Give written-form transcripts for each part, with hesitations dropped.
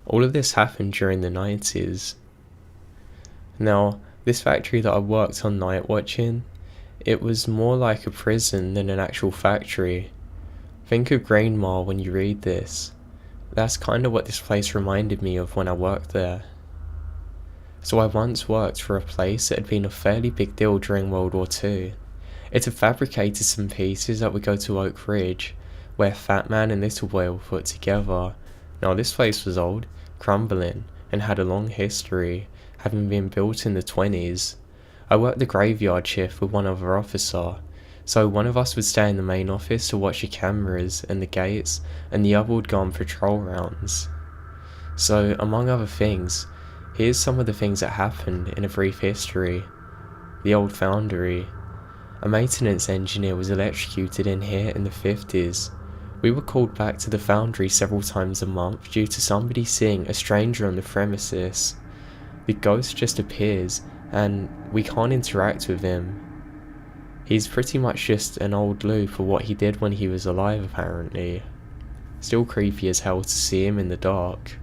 All of this happened during the 90s. Now, this factory that I worked on night watching, it was more like a prison than an actual factory. Think of Green Mile when you read this. That's kind of what this place reminded me of when I worked there. So I once worked for a place that had been a fairly big deal during World War II. It had fabricated some pieces that would go to Oak Ridge, where Fat Man and Little Boy were put together. Now this place was old, crumbling, and had a long history, having been built in the 20s. I worked the graveyard shift with one other officer, so one of us would stay in the main office to watch the cameras and the gates, and the other would go on patrol rounds. So, among other things, here's some of the things that happened in a brief history. The old foundry. A maintenance engineer was electrocuted in here in the 50s. We were called back to the foundry several times a month due to somebody seeing a stranger on the premises. The ghost just appears, and we can't interact with him. He's pretty much just an old loop of what he did when he was alive, apparently. Still creepy as hell to see him in the dark.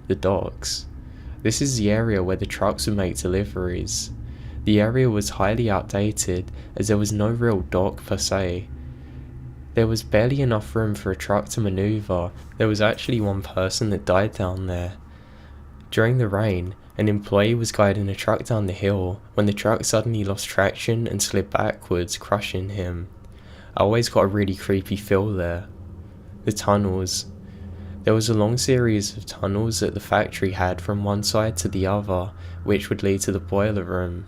The docks. This is the area where the trucks would make deliveries. The area was highly outdated as there was no real dock per se. There was barely enough room for a truck to maneuver. There was actually one person that died down there. During the rain, an employee was guiding a truck down the hill when the truck suddenly lost traction and slid backwards, crushing him. I always got a really creepy feel there. The tunnels. There was a long series of tunnels that the factory had from one side to the other, which would lead to the boiler room.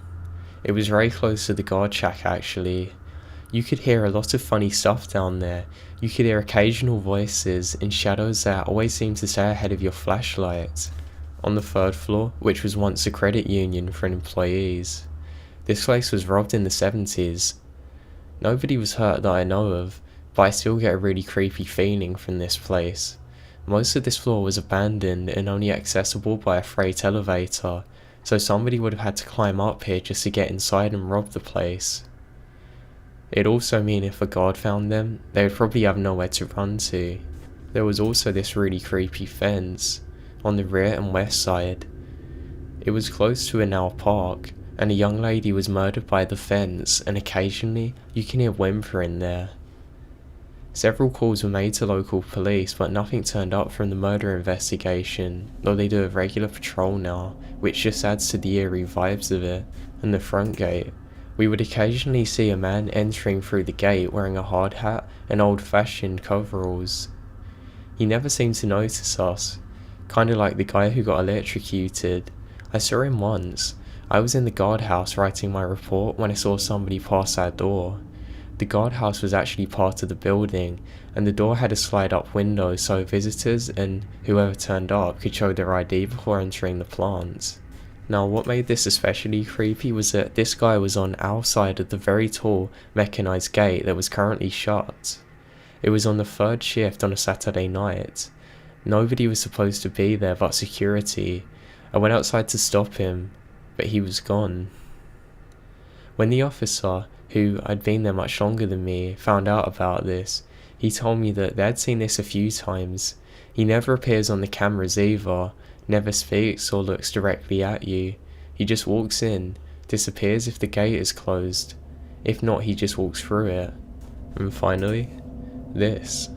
It was very close to the guard shack actually. You could hear a lot of funny stuff down there. You could hear occasional voices and shadows that always seemed to stay ahead of your flashlight. On the third floor, which was once a credit union for employees. This place was robbed in the 70s. Nobody was hurt that I know of, but I still get a really creepy feeling from this place. Most of this floor was abandoned and only accessible by a freight elevator, so somebody would have had to climb up here just to get inside and rob the place. It'd also mean if a guard found them, they would probably have nowhere to run to. There was also this really creepy fence on the rear and west side. It was close to a now park, and a young lady was murdered by the fence, and occasionally you can hear whimpering there. Several calls were made to local police, but nothing turned up from the murder investigation, though they do a regular patrol now, which just adds to the eerie vibes of it. And the front gate. We would occasionally see a man entering through the gate wearing a hard hat and old-fashioned coveralls. He never seemed to notice us, kinda like the guy who got electrocuted. I saw him once. I was in the guardhouse writing my report when I saw somebody pass our door. The guardhouse was actually part of the building, and the door had a slide-up window so visitors and whoever turned up could show their ID before entering the plant. Now, what made this especially creepy was that this guy was on our side of the very tall, mechanized gate that was currently shut. It was on the third shift on a Saturday night. Nobody was supposed to be there but security. I went outside to stop him, but he was gone. When the officer, who I'd been there much longer than me, found out about this, he told me that they'd seen this a few times. He never appears on the cameras either, never speaks or looks directly at you. He just walks in, disappears if the gate is closed. If not, he just walks through it. And finally, this.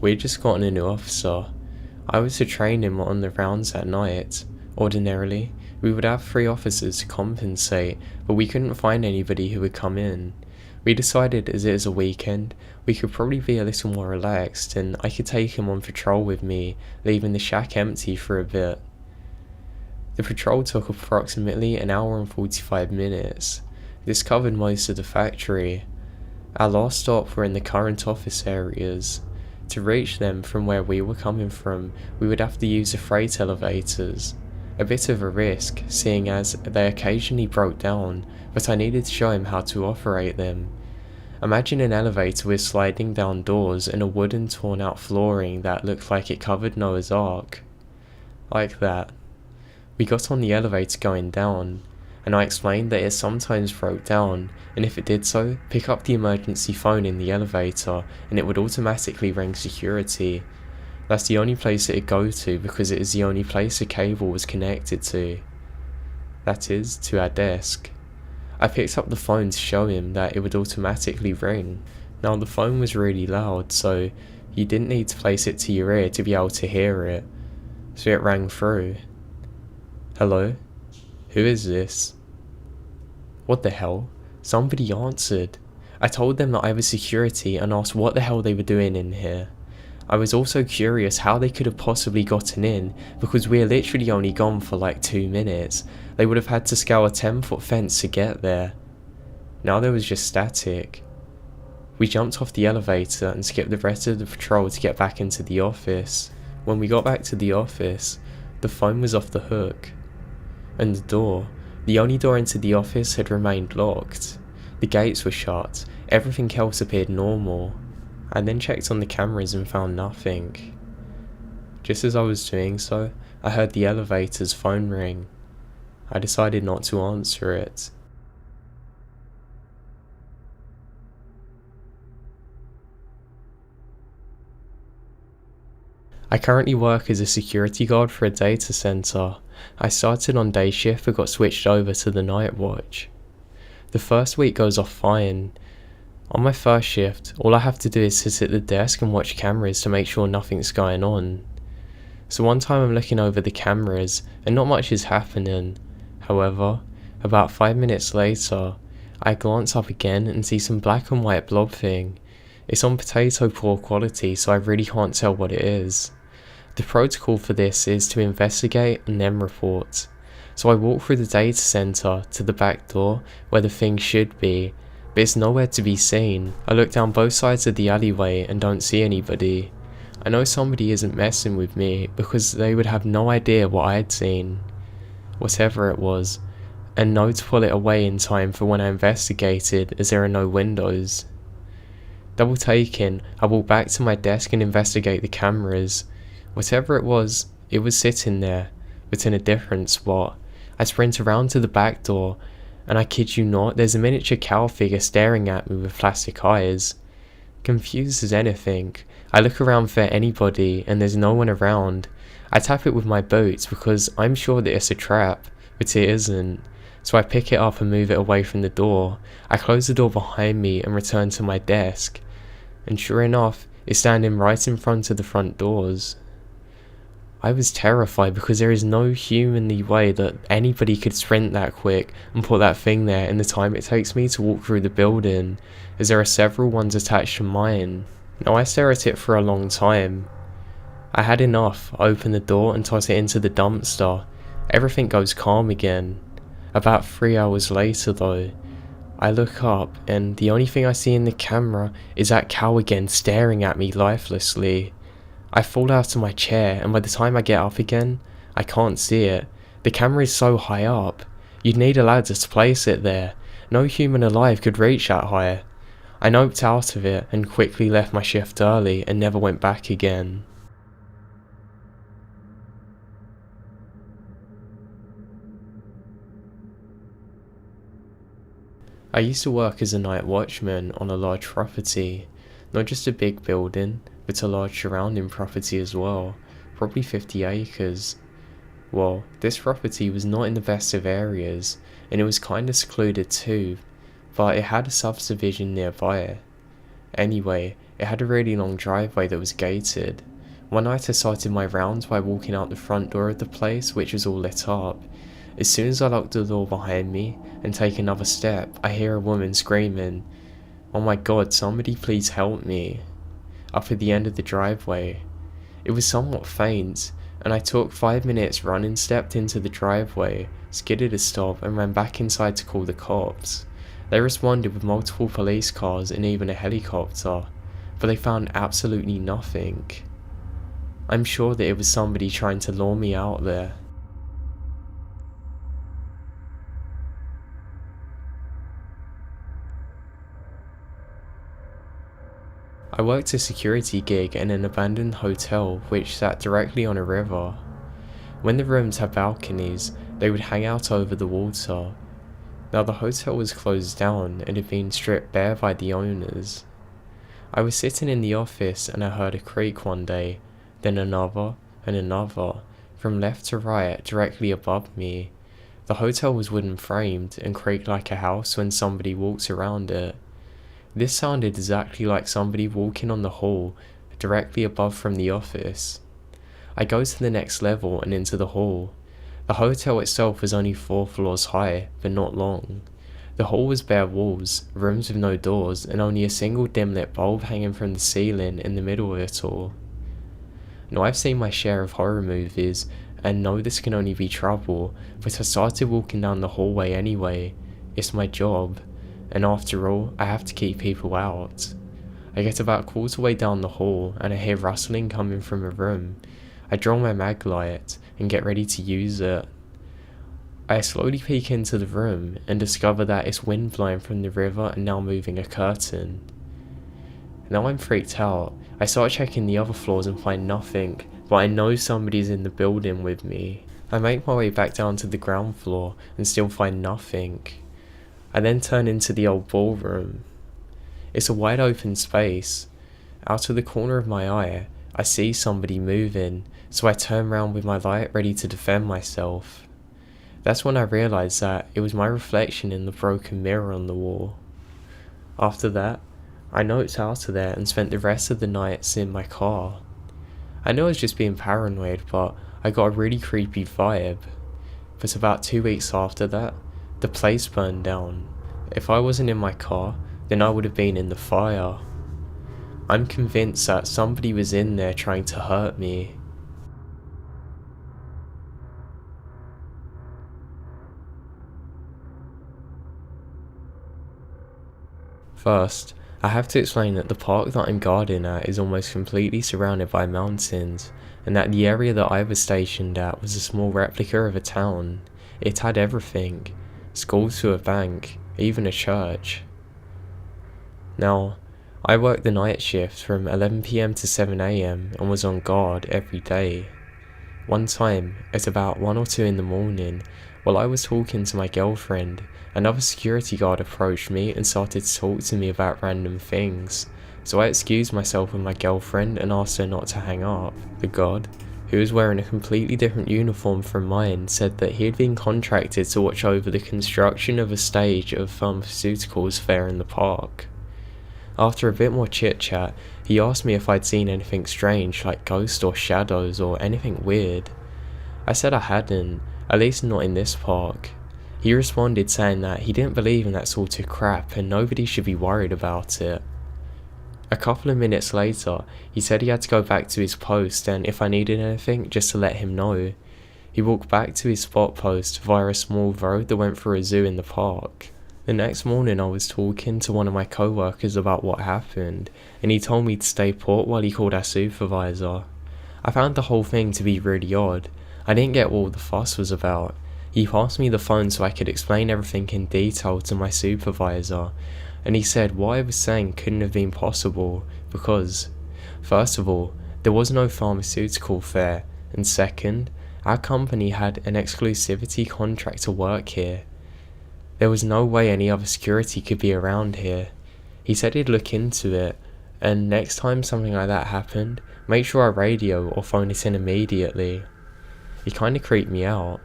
We'd just gotten a new officer. I was to train him on the rounds at night. Ordinarily, we would have 3 officers to compensate, but we couldn't find anybody who would come in. We decided, as it is a weekend, we could probably be a little more relaxed, and I could take him on patrol with me, leaving the shack empty for a bit. The patrol took approximately an hour and 45 minutes. This covered most of the factory. Our last stop were in the current office areas. To reach them from where we were coming from, we would have to use the freight elevators. A bit of a risk, seeing as they occasionally broke down, but I needed to show him how to operate them. Imagine an elevator with sliding down doors and a wooden torn out flooring that looked like it covered Noah's Ark. Like that. We got on the elevator going down, and I explained that it sometimes broke down, and if it did so, pick up the emergency phone in the elevator and it would automatically ring security. That's the only place it'd go to because it is the only place a cable was connected to. That is, to our desk. I picked up the phone to show him that it would automatically ring. Now the phone was really loud, so you didn't need to place it to your ear to be able to hear it. So it rang through. Hello? Who is this? What the hell? Somebody answered. I told them that I was security and asked what the hell they were doing in here. I was also curious how they could have possibly gotten in, because we are literally only gone for like 2 minutes. They would have had to scale a 10-foot fence to get there. Now there was just static. We jumped off the elevator and skipped the rest of the patrol to get back into the office. When we got back to the office, the phone was off the hook. And the only door into the office had remained locked. The gates were shut, everything else appeared normal. I then checked on the cameras and found nothing. Just as I was doing so, I heard the elevator's phone ring. I decided not to answer it. I currently work as a security guard for a data center. I started on day shift but got switched over to the night watch. The first week goes off fine. On my first shift, all I have to do is sit at the desk and watch cameras to make sure nothing's going on. So one time I'm looking over the cameras and not much is happening. However, about 5 minutes later, I glance up again and see some black and white blob thing. It's on potato poor quality, so I really can't tell what it is. The protocol for this is to investigate and then report. So I walk through the data center to the back door where the thing should be, but it's nowhere to be seen. I look down both sides of the alleyway and don't see anybody. I know somebody isn't messing with me because they would have no idea what I had seen. Whatever it was, and know to pull it away in time for when I investigated, as there are no windows. Double taking, I walk back to my desk and investigate the cameras. Whatever it was sitting there, but in a different spot. I sprint around to the back door, and I kid you not, there's a miniature cow figure staring at me with plastic eyes. Confused as anything, I look around for anybody and there's no one around. I tap it with my boots because I'm sure that it's a trap, but it isn't. So I pick it up and move it away from the door. I close the door behind me and return to my desk. And sure enough, it's standing right in front of the front doors. I was terrified because there is no humanly way that anybody could sprint that quick and put that thing there in the time it takes me to walk through the building, as there are several ones attached to mine. Now I stare at it for a long time. I had enough, I open the door and toss it into the dumpster. Everything goes calm again. About 3 hours later though, I look up and the only thing I see in the camera is that cow again staring at me lifelessly. I fall out of my chair and by the time I get up again, I can't see it. The camera is so high up, you'd need a ladder to place it there. No human alive could reach that high. I noped out of it and quickly left my shift early and never went back again. I used to work as a night watchman on a large property, not just a big building, but a large surrounding property as well, probably 50 acres. Well, this property was not in the best of areas, and it was kinda secluded too, but it had a subdivision nearby. Anyway, it had a really long driveway that was gated. One night I started my rounds by walking out the front door of the place, which was all lit up. As soon as I locked the door behind me and take another step, I hear a woman screaming, "Oh my god, somebody please help me," up at the end of the driveway. It was somewhat faint, and I took 5 minutes running, stepped into the driveway, skidded a stop and ran back inside to call the cops. They responded with multiple police cars and even a helicopter, but they found absolutely nothing. I'm sure that it was somebody trying to lure me out there. I worked a security gig in an abandoned hotel which sat directly on a river. When the rooms had balconies, they would hang out over the water. Now the hotel was closed down and had been stripped bare by the owners. I was sitting in the office and I heard a creak one day, then another, and another, from left to right, directly above me. The hotel was wooden framed and creaked like a house when somebody walks around it. This sounded exactly like somebody walking on the hall directly above from the office. I go to the next level and into the hall. The hotel itself was only 4 floors high, but not long. The hall was bare walls, rooms with no doors, and only a single dim-lit bulb hanging from the ceiling in the middle of it all. Now, I've seen my share of horror movies, and know this can only be trouble, but I started walking down the hallway anyway. It's my job, and after all, I have to keep people out. I get about a quarter way down the hall, and I hear rustling coming from a room. I draw my mag light, and get ready to use it. I slowly peek into the room, and discover that it's wind blowing from the river and now moving a curtain. Now I'm freaked out. I start checking the other floors and find nothing, but I know somebody's in the building with me. I make my way back down to the ground floor and still find nothing. I then turn into the old ballroom. It's a wide open space. Out of the corner of my eye, I see somebody moving, so I turn round with my light ready to defend myself. That's when I realised that it was my reflection in the broken mirror on the wall. After that, I notes out of there and spent the rest of the nights in my car. I know I was just being paranoid, but I got a really creepy vibe. But about 2 weeks after that, the place burned down. If I wasn't in my car, then I would have been in the fire. I'm convinced that somebody was in there trying to hurt me. First, I have to explain that the park that I'm guarding at is almost completely surrounded by mountains, and that the area that I was stationed at was a small replica of a town. It had everything: schools to a bank, even a church. Now, I worked the night shift from 11 PM to 7 AM and was on guard every day. One time, at about 1 or 2 in the morning, while I was talking to my girlfriend, another security guard approached me and started to talk to me about random things, so I excused myself with my girlfriend and asked her not to hang up. The guard, who was wearing a completely different uniform from mine, said that he had been contracted to watch over the construction of a stage of pharmaceuticals fair in the park. After a bit more chit-chat, he asked me if I'd seen anything strange like ghosts or shadows or anything weird. I said I hadn't, at least not in this park. He responded saying that he didn't believe in that sort of crap and nobody should be worried about it. A couple of minutes later, he said he had to go back to his post and if I needed anything, just to let him know. He walked back to his spot post via a small road that went through a zoo in the park. The next morning I was talking to one of my co-workers about what happened, and he told me to stay put while he called our supervisor. I found the whole thing to be really odd. I didn't get what all the fuss was about. He passed me the phone so I could explain everything in detail to my supervisor, and he said what I was saying couldn't have been possible because, first of all, there was no pharmaceutical fair, and second, our company had an exclusivity contract to work here. There was no way any other security could be around here. He said he'd look into it, and next time something like that happened, make sure I radio or phone it in immediately. It kinda creeped me out.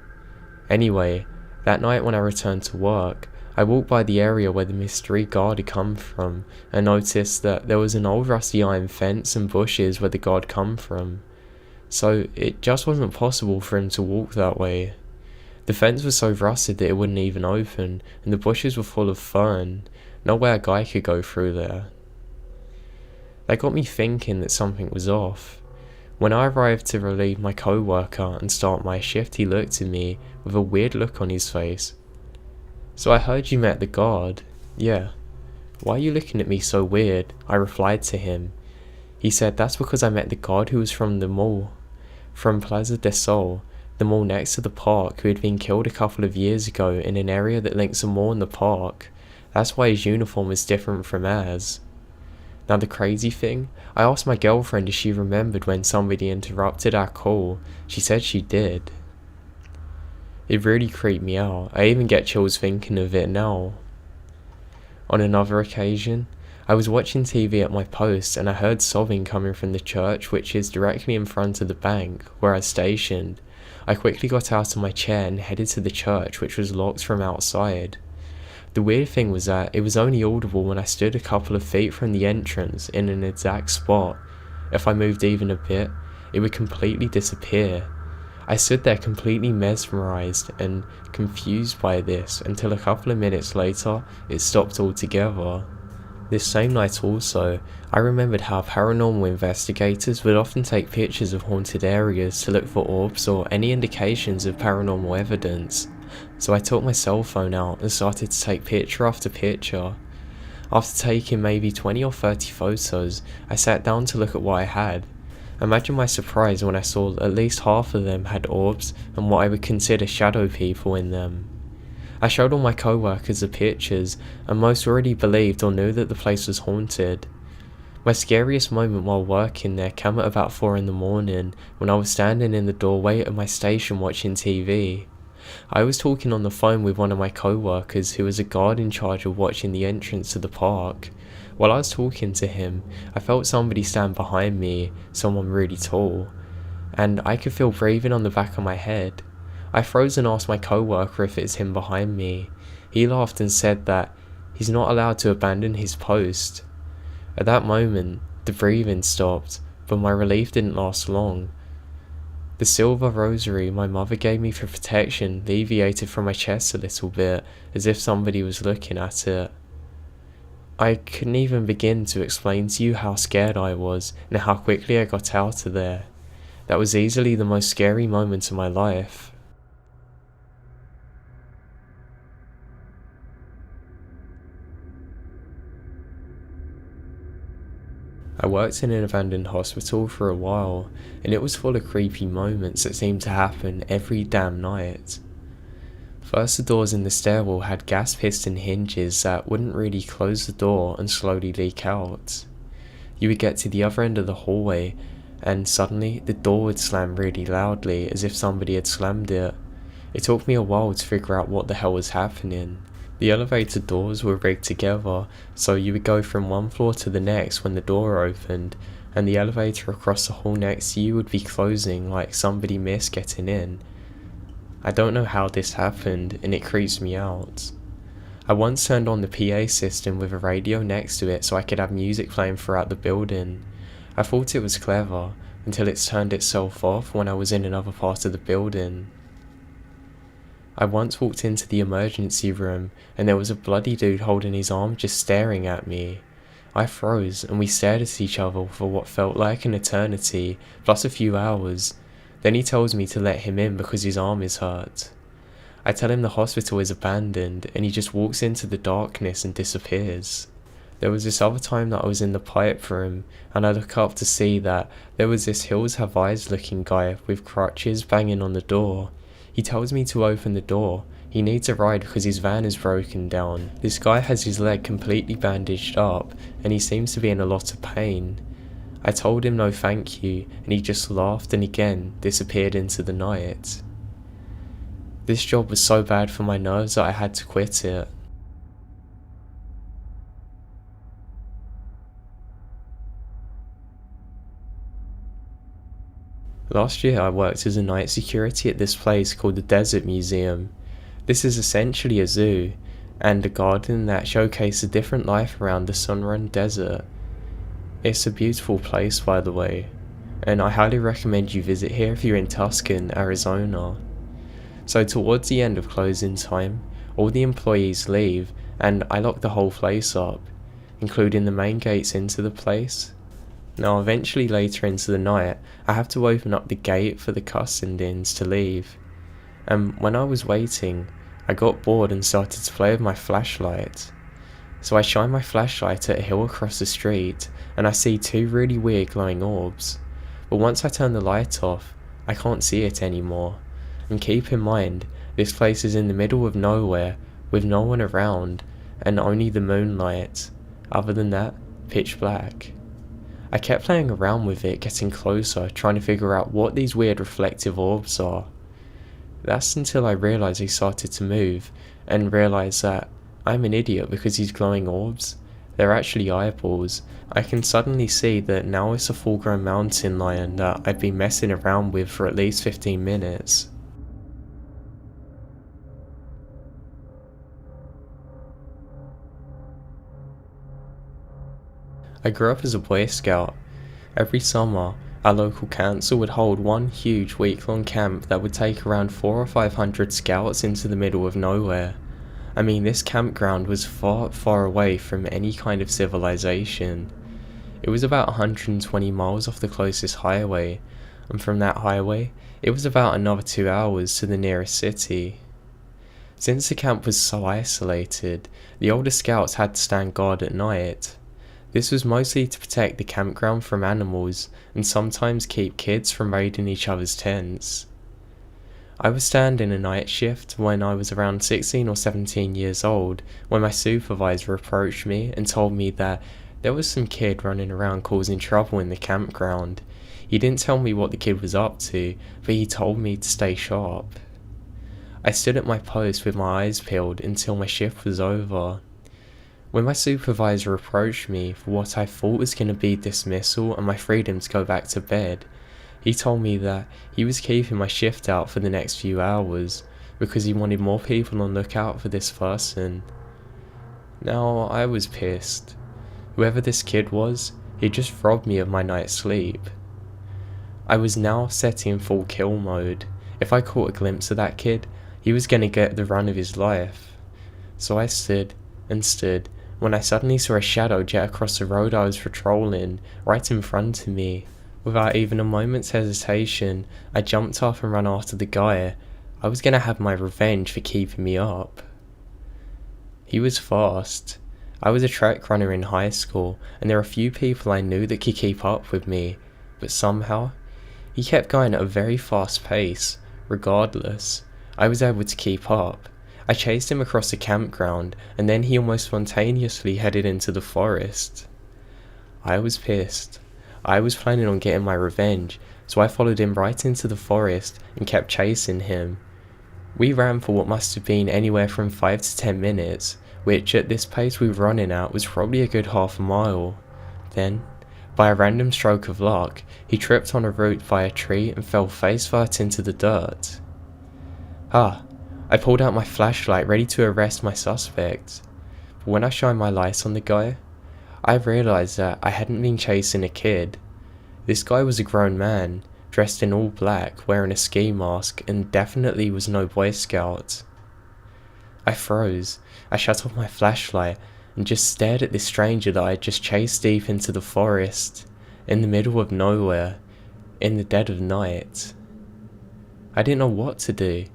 Anyway, that night when I returned to work, I walked by the area where the mystery guard had come from, and noticed that there was an old rusty iron fence and bushes where the guard come from. So it just wasn't possible for him to walk that way. The fence was so rusted that it wouldn't even open, and the bushes were full of fern. No way a guy could go through there. That got me thinking that something was off. When I arrived to relieve my co-worker and start my shift, he looked at me with a weird look on his face. "So I heard you met the guard." "Yeah." "Why are you looking at me so weird?" I replied to him. He said that's because I met the guard who was from the mall, from Plaza del Sol, the mall next to the park, who had been killed a couple of years ago in an area that links a mall and the park. That's why his uniform is different from ours. Now the crazy thing, I asked my girlfriend if she remembered when somebody interrupted our call. She said she did. It really creeped me out. I even get chills thinking of it now. On another occasion, I was watching TV at my post and I heard sobbing coming from the church, which is directly in front of the bank where I was stationed. I quickly got out of my chair and headed to the church, which was locked from outside. The weird thing was that it was only audible when I stood a couple of feet from the entrance in an exact spot. If I moved even a bit, it would completely disappear. I stood there completely mesmerized and confused by this until a couple of minutes later it stopped altogether. This same night also, I remembered how paranormal investigators would often take pictures of haunted areas to look for orbs or any indications of paranormal evidence. So I took my cell phone out and started to take picture after picture. After taking maybe 20 or 30 photos, I sat down to look at what I had. Imagine my surprise when I saw at least half of them had orbs and what I would consider shadow people in them. I showed all my co-workers the pictures, and most already believed or knew that the place was haunted. My scariest moment while working there came at about 4 in the morning, when I was standing in the doorway at my station watching TV. I was talking on the phone with one of my co-workers who was a guard in charge of watching the entrance to the park. While I was talking to him, I felt somebody stand behind me, someone really tall, and I could feel breathing on the back of my head. I froze and asked my co-worker if it's him behind me. He laughed and said that he's not allowed to abandon his post. At that moment, the breathing stopped, but my relief didn't last long. The silver rosary my mother gave me for protection deviated from my chest a little bit, as if somebody was looking at it. I couldn't even begin to explain to you how scared I was and how quickly I got out of there. That was easily the most scary moment of my life. I worked in an abandoned hospital for a while, and it was full of creepy moments that seemed to happen every damn night. First, the doors in the stairwell had gas piston hinges that wouldn't really close the door and slowly leak out. You would get to the other end of the hallway, and suddenly the door would slam really loudly as if somebody had slammed it. It took me a while to figure out what the hell was happening. The elevator doors were rigged together, so you would go from one floor to the next when the door opened, and the elevator across the hall next to you would be closing like somebody missed getting in. I don't know how this happened, and it creeps me out. I once turned on the PA system with a radio next to it so I could have music playing throughout the building. I thought it was clever, until it's turned itself off when I was in another part of the building. I once walked into the emergency room and there was a bloody dude holding his arm just staring at me. I froze and we stared at each other for what felt like an eternity, plus a few hours. Then he tells me to let him in because his arm is hurt. I tell him the hospital is abandoned and he just walks into the darkness and disappears. There was this other time that I was in the pipe room and I look up to see that there was this Hills Have Eyes looking guy with crutches banging on the door. He tells me to open the door. He needs a ride because his van is broken down. This guy has his leg completely bandaged up and he seems to be in a lot of pain. I told him no thank you and he just laughed and again disappeared into the night. This job was so bad for my nerves that I had to quit it. Last year I worked as a night security at this place called the Desert Museum. This is essentially a zoo, and a garden that showcases a different life around the sun-run desert. It's a beautiful place, by the way, and I highly recommend you visit here if you're in Tucson, Arizona. So towards the end of closing time, all the employees leave, and I lock the whole place up, including the main gates into the place. Now eventually later into the night, I have to open up the gate for the custodians to leave. And when I was waiting, I got bored and started to play with my flashlight. So I shine my flashlight at a hill across the street, and I see two really weird glowing orbs. But once I turn the light off, I can't see it anymore. And keep in mind, this place is in the middle of nowhere, with no one around, and only the moonlight. Other than that, pitch black. I kept playing around with it, getting closer, trying to figure out what these weird reflective orbs are. That's until I realised they started to move, and realised that I'm an idiot because these glowing orbs, They're actually eyeballs. I can suddenly see that now it's a full-grown mountain lion that I've been messing around with for at least 15 minutes. I grew up as a Boy Scout. Every summer, our local council would hold one huge week-long camp that would take around 400 or 500 scouts into the middle of nowhere. I mean, this campground was far, far away from any kind of civilization. It was about 120 miles off the closest highway, and from that highway, it was about another 2 hours to the nearest city. Since the camp was so isolated, the older scouts had to stand guard at night. This was mostly to protect the campground from animals and sometimes keep kids from raiding each other's tents. I was standing a night shift when I was around 16 or 17 years old when my supervisor approached me and told me that there was some kid running around causing trouble in the campground. He didn't tell me what the kid was up to, but he told me to stay sharp. I stood at my post with my eyes peeled until my shift was over. When my supervisor approached me for what I thought was going to be dismissal and my freedom to go back to bed, he told me that he was keeping my shift out for the next few hours because he wanted more people on lookout for this person. Now, I was pissed. Whoever this kid was, he just robbed me of my night's sleep. I was now set in full kill mode. If I caught a glimpse of that kid, he was going to get the run of his life. So I stood and stood when I suddenly saw a shadow jet across the road I was patrolling, right in front of me. Without even a moment's hesitation, I jumped off and ran after the guy. I was gonna have my revenge for keeping me up. He was fast. I was a track runner in high school, and there were a few people I knew that could keep up with me, but somehow, he kept going at a very fast pace. Regardless, I was able to keep up. I chased him across the campground, and then he almost spontaneously headed into the forest. I was pissed. I was planning on getting my revenge, so I followed him right into the forest and kept chasing him. We ran for what must have been anywhere from 5 to 10 minutes, which at this pace we were running at was probably a good half a mile. Then, by a random stroke of luck, he tripped on a root by a tree and fell face first into the dirt. I pulled out my flashlight ready to arrest my suspect, but when I shined my light on the guy, I realized that I hadn't been chasing a kid. This guy was a grown man, dressed in all black, wearing a ski mask, and definitely was no Boy Scout. I froze. I shut off my flashlight and just stared at this stranger that I had just chased deep into the forest, in the middle of nowhere, in the dead of night. I didn't know what to do.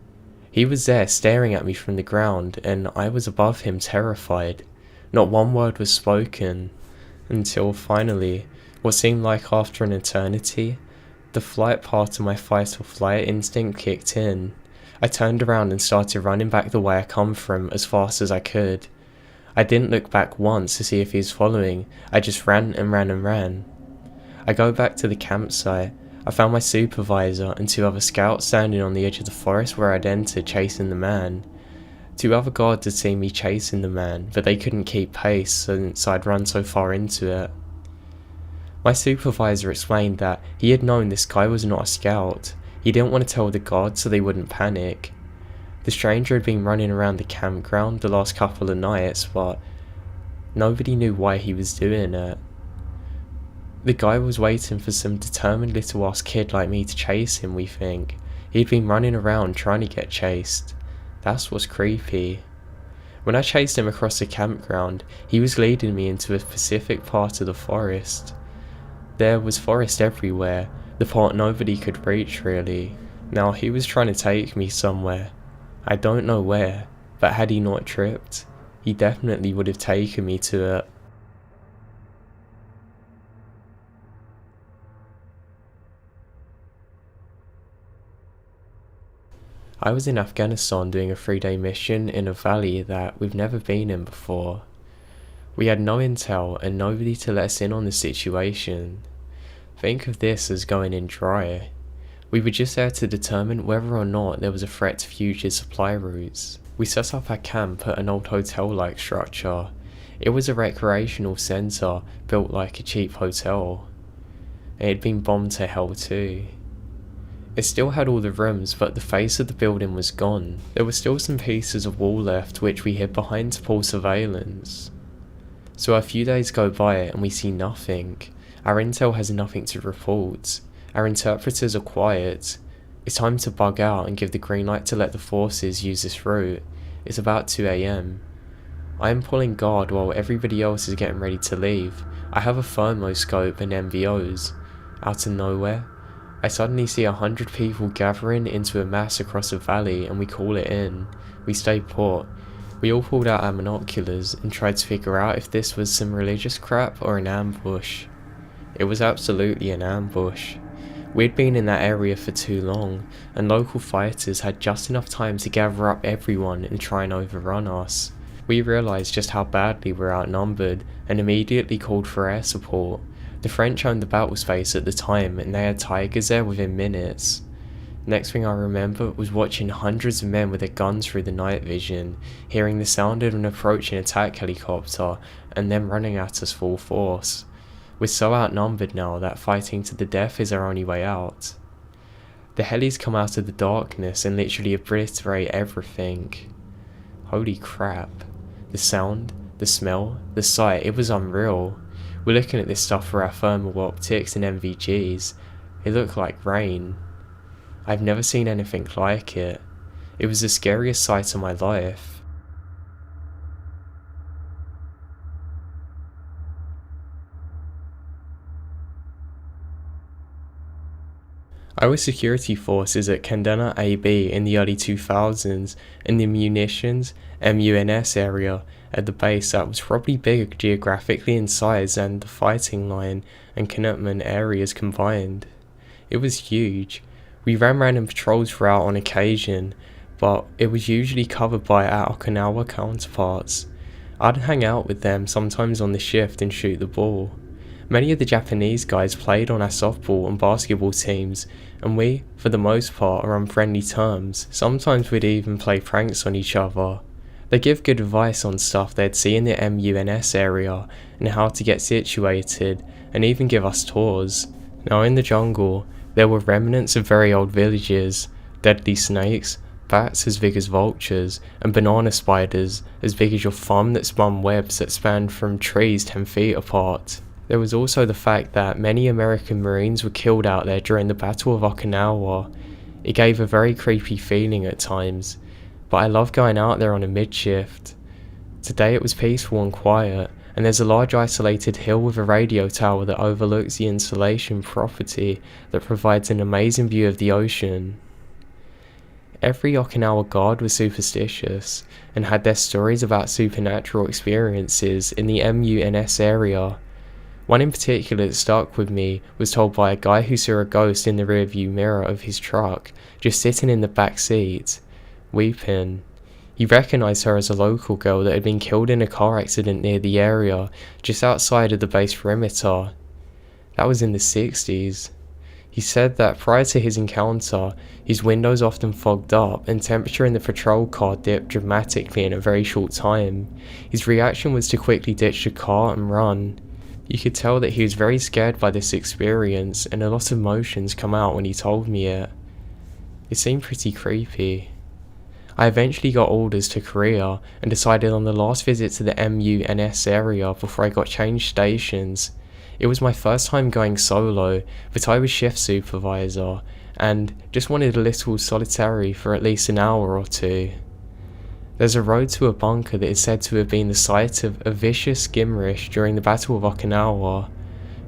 He was there staring at me from the ground, and I was above him terrified. Not one word was spoken, until finally, what seemed like after an eternity, the flight part of my fight or flight instinct kicked in. I turned around and started running back the way I come from as fast as I could. I didn't look back once to see if he was following, I just ran and ran and ran. I go back to the campsite. I found my supervisor and 2 other scouts standing on the edge of the forest where I'd entered chasing the man. 2 other guards had seen me chasing the man, but they couldn't keep pace since I'd run so far into it. My supervisor explained that he had known this guy was not a scout. He didn't want to tell the guards so they wouldn't panic. The stranger had been running around the campground the last couple of nights, but nobody knew why he was doing it. The guy was waiting for some determined little ass kid like me to chase him, we think. He'd been running around trying to get chased. That's what's creepy. When I chased him across the campground, he was leading me into a specific part of the forest. There was forest everywhere, the part nobody could reach really. Now he was trying to take me somewhere. I don't know where, but had he not tripped, he definitely would have taken me to it. I was in Afghanistan doing a 3-day mission in a valley that we've never been in before. We had no intel and nobody to let us in on the situation. Think of this as going in dry. We were just there to determine whether or not there was a threat to future supply routes. We set up our camp at an old hotel-like structure. It was a recreational centre built like a cheap hotel. It had been bombed to hell too. It still had all the rooms, but the face of the building was gone. There were still some pieces of wall left which we hid behind to pull surveillance. So a few days go by and we see nothing. Our intel has nothing to report. Our interpreters are quiet. It's time to bug out and give the green light to let the forces use this route. It's about 2 AM. I am pulling guard while everybody else is getting ready to leave. I have a thermoscope and MVOs. Out of nowhere, I suddenly see 100 people gathering into a mass across a valley and we call it in. We stay put. We all pulled out our binoculars and tried to figure out if this was some religious crap or an ambush. It was absolutely an ambush. We'd been in that area for too long, and local fighters had just enough time to gather up everyone and try and overrun us. We realised just how badly we're outnumbered and immediately called for air support. The French owned the battle space at the time and they had Tigers there within minutes. Next thing I remember was watching hundreds of men with their guns through the night vision, hearing the sound of an approaching attack helicopter and them running at us full force. We're so outnumbered now that fighting to the death is our only way out. The helis come out of the darkness and literally obliterate everything. Holy crap. The sound, the smell, the sight, it was unreal. We're looking at this stuff for our thermal optics and MVGs. It looked like rain. I've never seen anything like it. It was the scariest sight of my life. I was security forces at Candana AB in the early 2000s in the munitions MUNS area at the base that was probably bigger geographically in size than the fighting line and cantonment areas combined. It was huge. We ran random patrols throughout on occasion, but it was usually covered by our Okinawa counterparts. I'd hang out with them sometimes on the shift and shoot the ball. Many of the Japanese guys played on our softball and basketball teams, and we, for the most part, are on friendly terms. Sometimes we'd even play pranks on each other. They give good advice on stuff they'd see in the MUNS area and how to get situated, and even give us tours. Now in the jungle, there were remnants of very old villages, deadly snakes, bats as big as vultures, and banana spiders as big as your thumb that spun webs that spanned from trees 10 feet apart. There was also the fact that many American Marines were killed out there during the Battle of Okinawa. It gave a very creepy feeling at times, but I love going out there on a mid-shift. Today it was peaceful and quiet, and there's a large isolated hill with a radio tower that overlooks the installation property that provides an amazing view of the ocean. Every Okinawa guard was superstitious, and had their stories about supernatural experiences in the MUNS area. One in particular that stuck with me was told by a guy who saw a ghost in the rearview mirror of his truck, just sitting in the back seat, weeping. He recognised her as a local girl that had been killed in a car accident near the area, just outside of the base perimeter. That was in the 60s. He said that prior to his encounter, his windows often fogged up and temperature in the patrol car dipped dramatically in a very short time. His reaction was to quickly ditch the car and run. You could tell that he was very scared by this experience, and a lot of emotions come out when he told me it. It seemed pretty creepy. I eventually got orders to Korea and decided on the last visit to the MUNS area before I got changed stations. It was my first time going solo, but I was shift supervisor and just wanted a little solitary for at least an hour or two. There's a road to a bunker that is said to have been the site of a vicious skirmish during the Battle of Okinawa,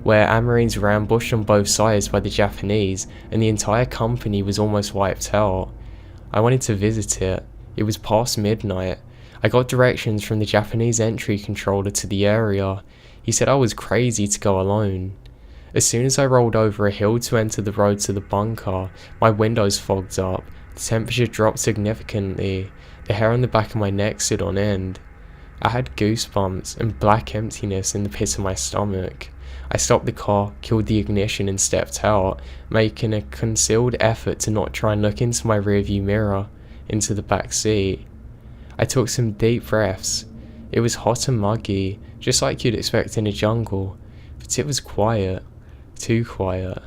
where our Marines were ambushed on both sides by the Japanese and the entire company was almost wiped out. I wanted to visit it. It was past midnight. I got directions from the Japanese entry controller to the area. He said I was crazy to go alone. As soon as I rolled over a hill to enter the road to the bunker, my windows fogged up, the temperature dropped significantly, the hair on the back of my neck stood on end. I had goosebumps and black emptiness in the pit of my stomach. I stopped the car, killed the ignition and stepped out, making a concealed effort to not try and look into my rearview mirror, into the back seat. I took some deep breaths. It was hot and muggy, just like you'd expect in a jungle, but it was quiet, too quiet.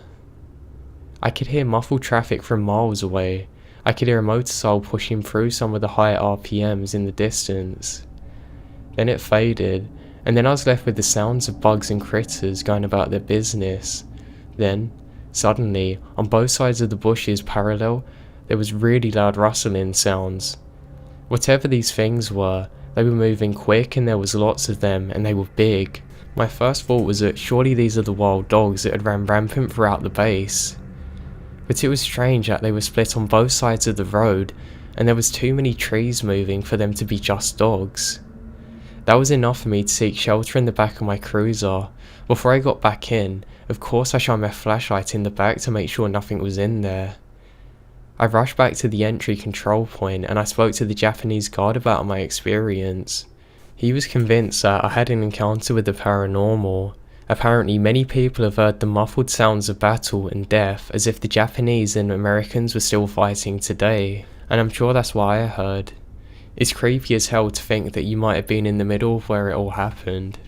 I could hear muffled traffic from miles away. I could hear a motorcycle pushing through some of the higher RPMs in the distance. Then it faded, and then I was left with the sounds of bugs and critters going about their business. Then, suddenly, on both sides of the bushes parallel, there was really loud rustling sounds. Whatever these things were, they were moving quick and there was lots of them and they were big. My first thought was that surely these are the wild dogs that had ran rampant throughout the base. But it was strange that they were split on both sides of the road and there was too many trees moving for them to be just dogs. That was enough for me to seek shelter in the back of my cruiser. Before I got back in, of course I shined my flashlight in the back to make sure nothing was in there. I rushed back to the entry control point and I spoke to the Japanese guard about my experience. He was convinced that I had an encounter with the paranormal. Apparently many people have heard the muffled sounds of battle and death as if the Japanese and Americans were still fighting today, and I'm sure that's why I heard. It's creepy as hell to think that you might have been in the middle of where it all happened.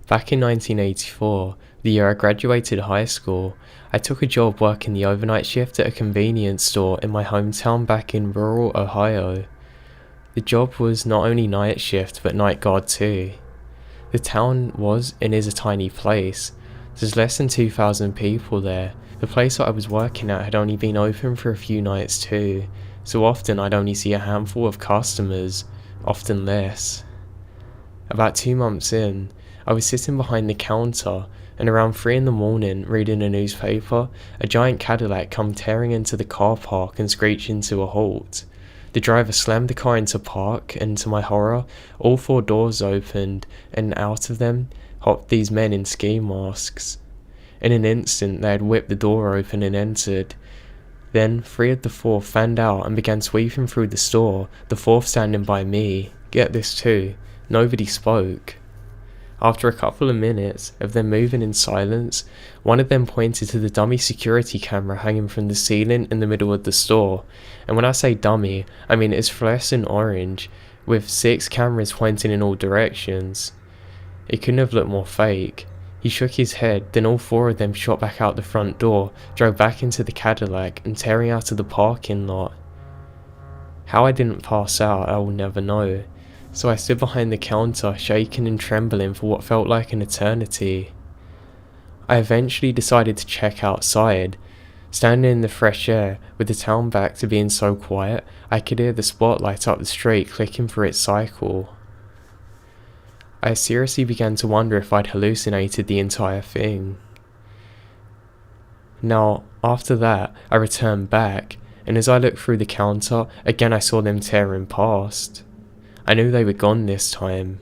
Back in 1984, the year I graduated high school, I took a job working the overnight shift at a convenience store in my hometown back in rural Ohio. The job was not only night shift but night guard too. The town was and is a tiny place. There's less than 2,000 people there. The place that I was working at had only been open for a few nights too, so often I'd only see a handful of customers, often less. About 2 months in, I was sitting behind the counter, and around 3 in the morning, reading a newspaper, a giant Cadillac come tearing into the car park and screeched to a halt. The driver slammed the car into park, and to my horror, all 4 doors opened, and out of them hopped these men in ski masks. In an instant, they had whipped the door open and entered. Then 3 of the 4 fanned out and began sweeping through the store, the 4th standing by me. Get this too, nobody spoke. After a couple of minutes of them moving in silence, one of them pointed to the dummy security camera hanging from the ceiling in the middle of the store. And when I say dummy, I mean it's fluorescent orange, with 6 cameras pointing in all directions. It couldn't have looked more fake. He shook his head, then all 4 of them shot back out the front door, drove back into the Cadillac, and tearing out of the parking lot. How I didn't pass out, I will never know. So I stood behind the counter, shaking and trembling for what felt like an eternity. I eventually decided to check outside. Standing in the fresh air, with the town back to being so quiet, I could hear the spotlight up the street clicking for its cycle. I seriously began to wonder if I'd hallucinated the entire thing. Now, after that, I returned back, and as I looked through the counter, again I saw them tearing past. I knew they were gone this time.